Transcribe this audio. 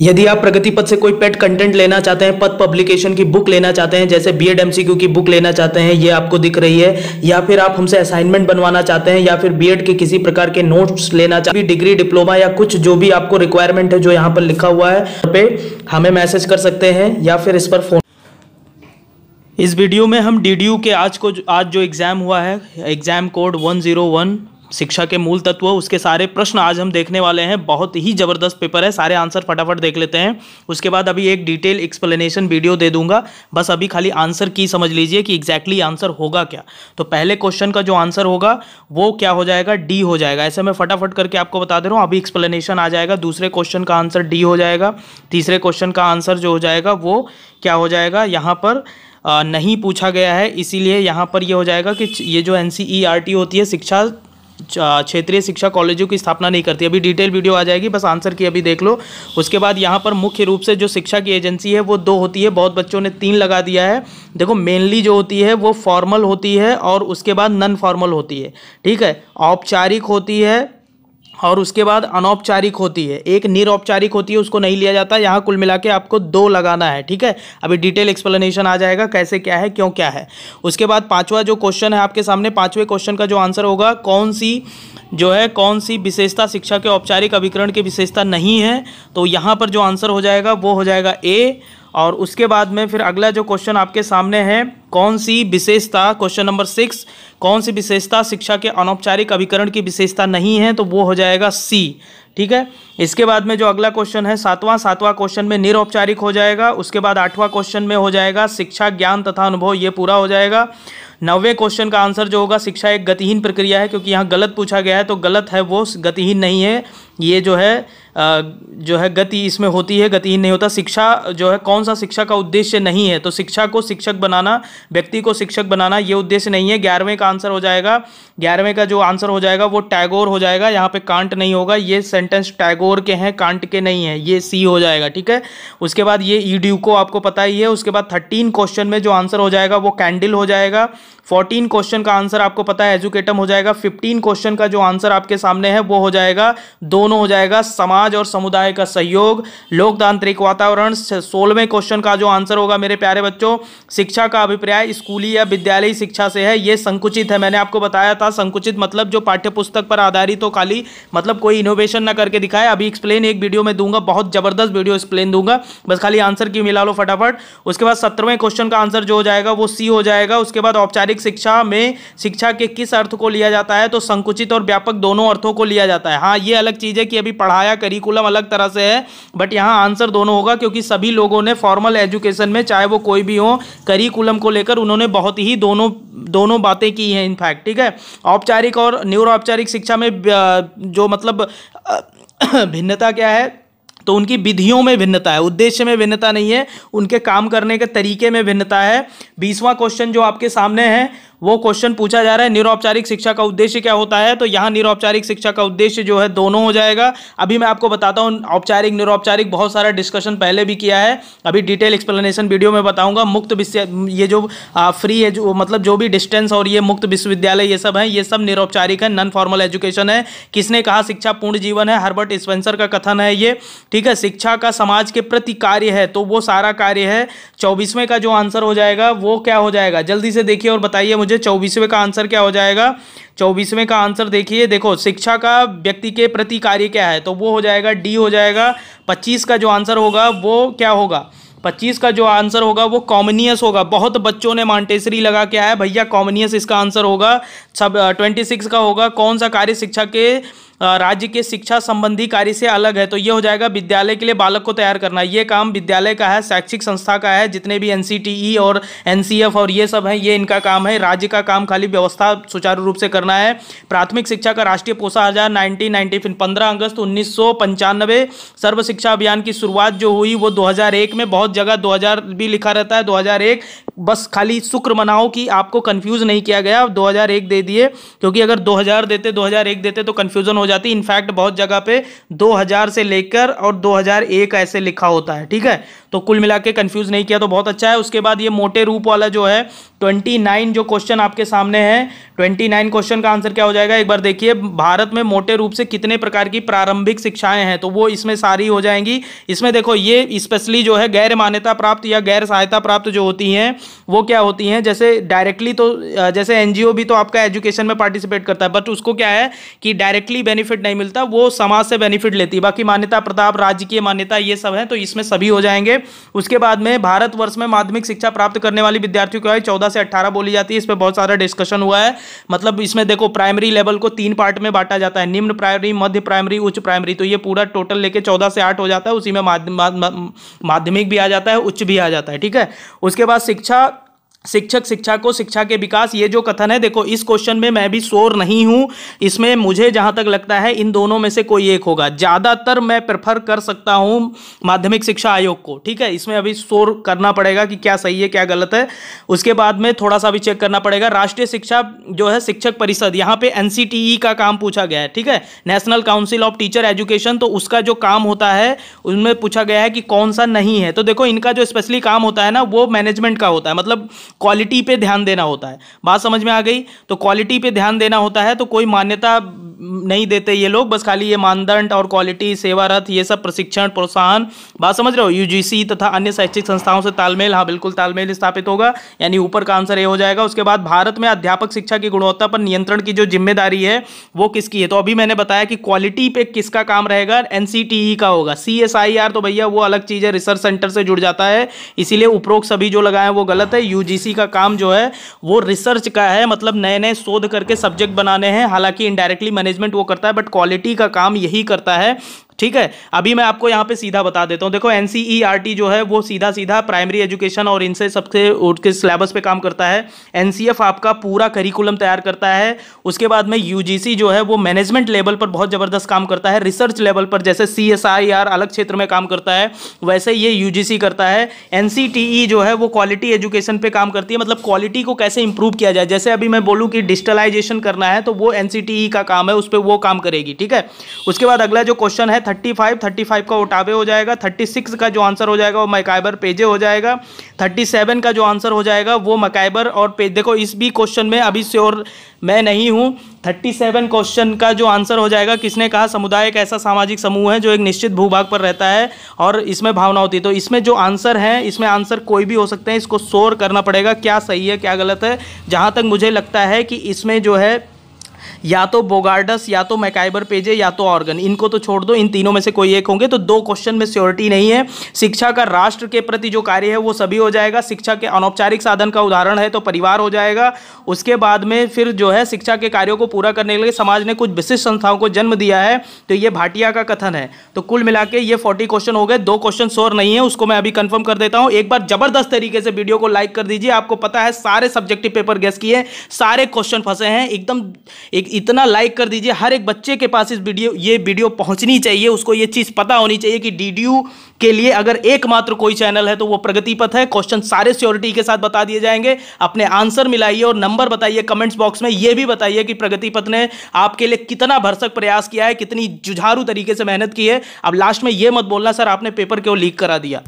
यदि आप प्रगति पथ से कोई पेड कंटेंट लेना चाहते हैं, पथ पब्लिकेशन की बुक लेना चाहते हैं, जैसे बीएड एमसीक्यू की बुक लेना चाहते हैं, ये आपको दिख रही है, या फिर आप हमसे असाइनमेंट बनवाना चाहते हैं, या फिर बीएड के किसी प्रकार के नोट्स लेना चाहते हैं, डिग्री डिप्लोमा या कुछ जो भी आपको रिक्वायरमेंट है जो यहाँ पर लिखा हुआ है पे हमें मैसेज कर सकते हैं या फिर इस पर फोन। इस वीडियो में हम डीडीयू के आज जो एग्जाम हुआ है, एग्जाम कोड 101 शिक्षा के मूल तत्व, उसके सारे प्रश्न आज हम देखने वाले हैं। बहुत ही ज़बरदस्त पेपर है, सारे आंसर फटाफट देख लेते हैं। उसके बाद अभी एक डिटेल एक्सप्लेनेशन वीडियो दे दूंगा, बस अभी खाली आंसर की समझ लीजिए कि एग्जैक्टली आंसर होगा क्या। तो पहले क्वेश्चन का जो आंसर होगा वो क्या हो जाएगा, डी हो जाएगा। ऐसे मैं फटाफट करके आपको बता दे रहा हूँ, अभी एक्सप्लेनेशन आ जाएगा। दूसरे क्वेश्चन का आंसर डी हो जाएगा। तीसरे क्वेश्चन का आंसर जो हो जाएगा वो क्या हो जाएगा, यहाँ पर नहीं पूछा गया है, इसीलिए यहाँ पर ये हो जाएगा कि ये जो NCERT होती है, शिक्षा क्षेत्रीय शिक्षा कॉलेजों की स्थापना नहीं करती। अभी डिटेल वीडियो आ जाएगी, बस आंसर की अभी देख लो। उसके बाद यहाँ पर मुख्य रूप से जो शिक्षा की एजेंसी है वो 2 होती है, बहुत बच्चों ने 3 लगा दिया है। देखो मेनली जो होती है वो फॉर्मल होती है और उसके बाद नॉन फॉर्मल होती है, ठीक है। औपचारिक होती है और उसके बाद अनौपचारिक होती है। एक निरौपचारिक होती है, उसको नहीं लिया जाता। यहाँ कुल मिला के आपको 2 लगाना है, ठीक है। अभी डिटेल एक्सप्लेनेशन आ जाएगा कैसे क्या है, क्यों क्या है। उसके बाद 5वां जो क्वेश्चन है आपके सामने, 5वें क्वेश्चन का जो आंसर होगा, कौन सी विशेषता शिक्षा के औपचारिक अभिकरण की विशेषता नहीं है, तो यहाँ पर जो आंसर हो जाएगा वो हो जाएगा ए। और उसके बाद में फिर अगला जो क्वेश्चन आपके सामने है, कौन सी विशेषता, क्वेश्चन नंबर 6, कौन सी विशेषता शिक्षा के अनौपचारिक अभिकरण की विशेषता नहीं है, तो वो हो जाएगा सी, ठीक है। इसके बाद में जो अगला क्वेश्चन है 7वां क्वेश्चन में निरौपचारिक हो जाएगा। उसके बाद 8वां क्वेश्चन में हो जाएगा शिक्षा ज्ञान तथा अनुभव, ये पूरा हो जाएगा। 9वें क्वेश्चन का आंसर जो होगा, शिक्षा एक गतिहीन प्रक्रिया है, क्योंकि यहाँ गलत पूछा गया है, तो गलत है, वो गतिहीन नहीं है। ये जो है गति इसमें होती है, गतिहीन नहीं होता। शिक्षा जो है, कौन सा शिक्षा का उद्देश्य नहीं है, तो शिक्षा को शिक्षक बनाना, व्यक्ति को शिक्षक बनाना, ये उद्देश्य नहीं है। 11वें का आंसर हो जाएगा, 11वें का जो आंसर हो जाएगा वो टैगोर हो जाएगा। यहाँ पे कांट नहीं होगा, ये सेंटेंस टैगोर के हैं, कांट के नहीं है, ये सी हो जाएगा, ठीक है। उसके बाद ये ईड्यूको आपको पता ही है। उसके बाद 13 क्वेश्चन में जो आंसर हो जाएगा वो कैंडिल हो जाएगा। 14 क्वेश्चन का आंसर आपको पता है एजुकेटम हो जाएगा। 15 क्वेश्चन का जो आंसर आपके सामने है वो हो जाएगा, दोनों हो जाएगा, समाज और समुदाय का सहयोग, लोकतांत्रिक वातावरण। 16वें क्वेश्चन का जो आंसर होगा मेरे प्यारे बच्चों, शिक्षा का अभिप्राय स्कूली या विद्यालयी शिक्षा से है, ये संकुचित है। मैंने आपको बताया था संकुचित मतलब जो पाठ्यपुस्तक पर आधारित हो, खाली मतलब कोई इनोवेशन ना करके दिखाए। अभी एक्सप्लेन एक वीडियो में दूंगा, बहुत जबरदस्त वीडियो एक्सप्लेन दूंगा, बस खाली आंसर की मिला लो फटाफट। उसके बाद 17वें क्वेश्चन का आंसर जो हो जाएगा वो सी हो जाएगा। उसके बाद औपचारिक शिक्षा में शिक्षा के किस अर्थ को लिया जाता है, तो संकुचित और व्यापक दोनों अर्थों को लिया जाता है। हाँ, ये अलग चीज है कि अभी पढ़ाया करिकुलम अलग तरह से है, बट यहाँ आंसर दोनों होगा, क्योंकि सभी लोगों ने फॉर्मल एजुकेशन में, चाहे वो कोई भी हो, करिकुलम को लेकर उन्होंने बहुत ही दोनों बातें की हैं इनफैक्ट, ठीक है। औपचारिक और निरौपचारिक शिक्षा में जो मतलब भिन्नता क्या है, तो उनकी विधियों में भिन्नता है, उद्देश्य में भिन्नता नहीं है, उनके काम करने के तरीके में भिन्नता है। 20वां क्वेश्चन जो आपके सामने है वो क्वेश्चन पूछा जा रहा है, निरौपचारिक शिक्षा का उद्देश्य क्या होता है, तो यहाँ निरौपचारिक शिक्षा का उद्देश्य जो है दोनों हो जाएगा। अभी मैं आपको बताता हूँ, औपचारिक निरौपचारिक बहुत सारा डिस्कशन पहले भी किया है, अभी डिटेल एक्सप्लेनेशन वीडियो में बताऊंगा। मुक्त ये जो फ्री है, जो मतलब जो भी डिस्टेंस और ये मुक्त विश्वविद्यालय ये सब है, ये सब निरौपचारिक है, नॉन फॉर्मल एजुकेशन है। किसने कहा शिक्षा पूर्ण जीवन है, हर्बर्ट स्पेंसर का कथन है ये, ठीक है। शिक्षा का समाज के प्रति कार्य है, तो वो सारा कार्य है। 24वें का जो आंसर हो जाएगा वो क्या हो जाएगा, जल्दी से देखिए और बताइए मुझे 24वें का आंसर क्या हो जाएगा। 24वें का आंसर देखिए, देखो शिक्षा का व्यक्ति के प्रति कार्य क्या है, तो वो हो जाएगा डी हो जाएगा। 25 का जो आंसर होगा वो क्या होगा, 25 का जो आंसर होगा वो कॉमनियस होगा। बहुत बच्चों ने मॉन्टेसरी लगा के आया भैया, कॉमनियस इसका आंसर होगा। सब 26 का होगा, कौन सा कार्य शिक्षा के राज्य के शिक्षा संबंधी कार्य से अलग है, तो ये हो जाएगा विद्यालय के लिए बालक को तैयार करना। ये काम विद्यालय का है, शैक्षिक संस्था का है, जितने भी NCTE और NCF और ये सब हैं, ये इनका काम है। राज्य का काम खाली व्यवस्था सुचारू रूप से करना है। प्राथमिक शिक्षा का राष्ट्रीय पोषाहार 1990 15 अगस्त 1995 सर्व शिक्षा अभियान की शुरुआत जो हुई वो 2001 में, बहुत जगह 2000 भी लिखा रहता है, 2001 बस खाली शुक्र मनाओ कि आपको कंफ्यूज नहीं किया गया, 2001 दे दिए, क्योंकि अगर 2000 देते 2001 देते तो कंफ्यूजन हो जाती। इनफैक्ट बहुत जगह पे 2000 से लेकर और 2001 ऐसे लिखा होता है, ठीक है। तो कुल मिला के कंफ्यूज नहीं किया तो बहुत अच्छा है। उसके बाद ये मोटे रूप वाला जो है 29 जो क्वेश्चन आपके सामने है, 29 क्वेश्चन का आंसर क्या हो जाएगा, एक बार देखिए। भारत में मोटे रूप से कितने प्रकार की प्रारंभिक शिक्षाएं हैं, तो वो इसमें सारी हो जाएंगी। इसमें देखो ये स्पेशली जो है गैर मान्यता प्राप्त या गैर सहायता प्राप्त जो होती हैं वो क्या होती हैं, जैसे डायरेक्टली तो जैसे एनजीओ भी तो आपका एजुकेशन में पार्टिसिपेट करता है, बट उसको क्या है कि डायरेक्टली बेनिफिट नहीं मिलता, वो समाज से बेनिफिट लेती है। बाकी मान्यता प्रताप, राजकीय मान्यता, ये सब है, तो इसमें सभी हो जाएंगे। उसके बाद में भारतवर्ष में माध्यमिक शिक्षा प्राप्त करने वाली विद्यार्थियों की आयु 14 से 18 बोली जाती है। इस पर बहुत सारा डिस्कशन हुआ है। मतलब इसमें देखो प्राइमरी लेवल को 3 पार्ट में बांटा जाता है, निम्न प्राइमरी, मध्य प्राइमरी, उच्च प्राइमरी। तो ये पूरा टोटल लेके 14 से 8 हो जाता है, उसी में माध्यमिक भी आ जाता है, उच्च भी आ जाता है, ठीक है। उसके बाद शिक्षा को शिक्षा के विकास, ये जो कथन है, देखो इस क्वेश्चन में मैं भी श्योर नहीं हूं। इसमें मुझे जहां तक लगता है इन दोनों में से कोई एक होगा। ज्यादातर मैं प्रेफर कर सकता हूं माध्यमिक शिक्षा आयोग को, ठीक है। इसमें अभी श्योर करना पड़ेगा कि क्या सही है क्या गलत है। उसके बाद में थोड़ा सा भी चेक करना पड़ेगा। राष्ट्रीय शिक्षा जो है शिक्षक परिषद, यहां पे एनसीटीई का काम पूछा गया है, ठीक है, national council of teacher education. तो उसका जो काम होता है उनमें पूछा गया है कि कौन सा नहीं है। तो देखो इनका जो स्पेशली काम होता है ना, वो मैनेजमेंट का होता है, मतलब क्वालिटी पे ध्यान देना होता है। बात समझ में आ गई? तो क्वालिटी पे ध्यान देना होता है, तो कोई मान्यता नहीं देते ये लोग, बस खाली ये मानदंड और क्वालिटी, सेवारत, ये सब प्रशिक्षण, प्रोत्साहन, बात समझ रहे हो। यूजीसी तथा अन्य शैक्षिक संस्थाओं से तालमेल, हाँ बिल्कुल तालमेल स्थापित होगा, यानी ऊपर का आंसर ये हो जाएगा। उसके बाद भारत में अध्यापक शिक्षा की गुणवत्ता पर नियंत्रण की जो जिम्मेदारी है वो किसकी है, तो अभी मैंने बताया कि क्वालिटी पे किसका काम रहेगा, एनसीटीई का होगा। CSIR तो भैया वो अलग चीज है, रिसर्च सेंटर से जुड़ जाता है, इसीलिए उपरोक्त सभी जो लगाए वो गलत है। यूजीसी का काम जो है वो रिसर्च का है, मतलब नए नए शोध करके सब्जेक्ट बनाने हैं, हालांकि इनडायरेक्टली मैनेजमेंट वो करता है, बट क्वालिटी का काम यही करता है, ठीक है। अभी मैं आपको यहां पे सीधा बता देता हूं, देखो एनसीईआरटी जो है वो सीधा सीधा प्राइमरी एजुकेशन और इनसे सबसे उनके सिलेबस पे काम करता है। एनसीएफ आपका पूरा करिकुलम तैयार करता है। उसके बाद में यूजीसी जो है वो मैनेजमेंट लेवल पर बहुत जबरदस्त काम करता है। रिसर्च लेवल पर जैसे CSIR अलग क्षेत्र में काम करता है, वैसे ये यूजीसी करता है। एनसीटीई जो है वो क्वालिटी एजुकेशन पे काम करती है, मतलब क्वालिटी को कैसे इंप्रूव किया जाए। जैसे अभी मैं बोलूँ कि डिजिटलाइजेशन करना है, तो वो एनसीटीई का काम है, उस पर वो काम करेगी, ठीक है। उसके बाद अगला जो क्वेश्चन है 35 का ओटावे हो जाएगा, 36 का जो आंसर हो जाएगा वो मैकाइबर पेजे हो जाएगा, 37 का जो आंसर हो जाएगा वो मैकाइबर और पेज। देखो इस भी क्वेश्चन में अभी श्योर मैं नहीं हूं। 37 क्वेश्चन का जो आंसर हो जाएगा, किसने कहा, समुदाय एक ऐसा सामाजिक समूह है जो एक निश्चित भूभाग पर रहता है और इसमें भावना होती है। तो इसमें जो आंसर है, इसमें आंसर कोई भी हो सकते हैं, इसको श्योर करना पड़ेगा क्या सही है क्या गलत है। जहां तक मुझे लगता है कि इसमें जो है या तो बोगार्डस, या तो मैकाइबर पेजे, या तो ऑर्गन, इनको तो छोड़ दो, इन तीनों में से कोई एक होंगे। तो 2 क्वेश्चन में श्योरिटी नहीं है। शिक्षा का राष्ट्र के प्रति जो कार्य है वो सभी हो जाएगा। शिक्षा के अनौपचारिक साधन का उदाहरण है तो परिवार हो जाएगा। उसके बाद में फिर जो है शिक्षा के कार्यों को पूरा करने के लिए समाज ने कुछ विशिष्ट संस्थाओं को जन्म दिया है, तो ये भाटिया का कथन है। तो कुल मिला के ये 40 क्वेश्चन हो गए। 2 क्वेश्चन श्योर नहीं है, उसको मैं अभी कंफर्म कर देता हूं। एक बार जबरदस्त तरीके से वीडियो को लाइक कर दीजिए। आपको पता है सारे सब्जेक्टिव पेपर गेस किए, सारे क्वेश्चन फंसे हैं एकदम। इतना लाइक कर दीजिए, हर एक बच्चे के पास ये वीडियो पहुंचनी चाहिए, उसको ये चीज पता होनी चाहिए कि डीडीयू के लिए अगर एकमात्र कोई चैनल है तो वो प्रगति पथ है। क्वेश्चन सारे श्योरिटी के साथ बता दिए जाएंगे। अपने आंसर मिलाइए और नंबर बताइए कमेंट्स बॉक्स में। ये भी बताइए कि प्रगति पथ ने आपके लिए कितना भरसक प्रयास किया है, कितनी जुझारू तरीके से मेहनत की है। अब लास्ट में ये मत बोलना सर आपने पेपर क्यों लीक करा दिया।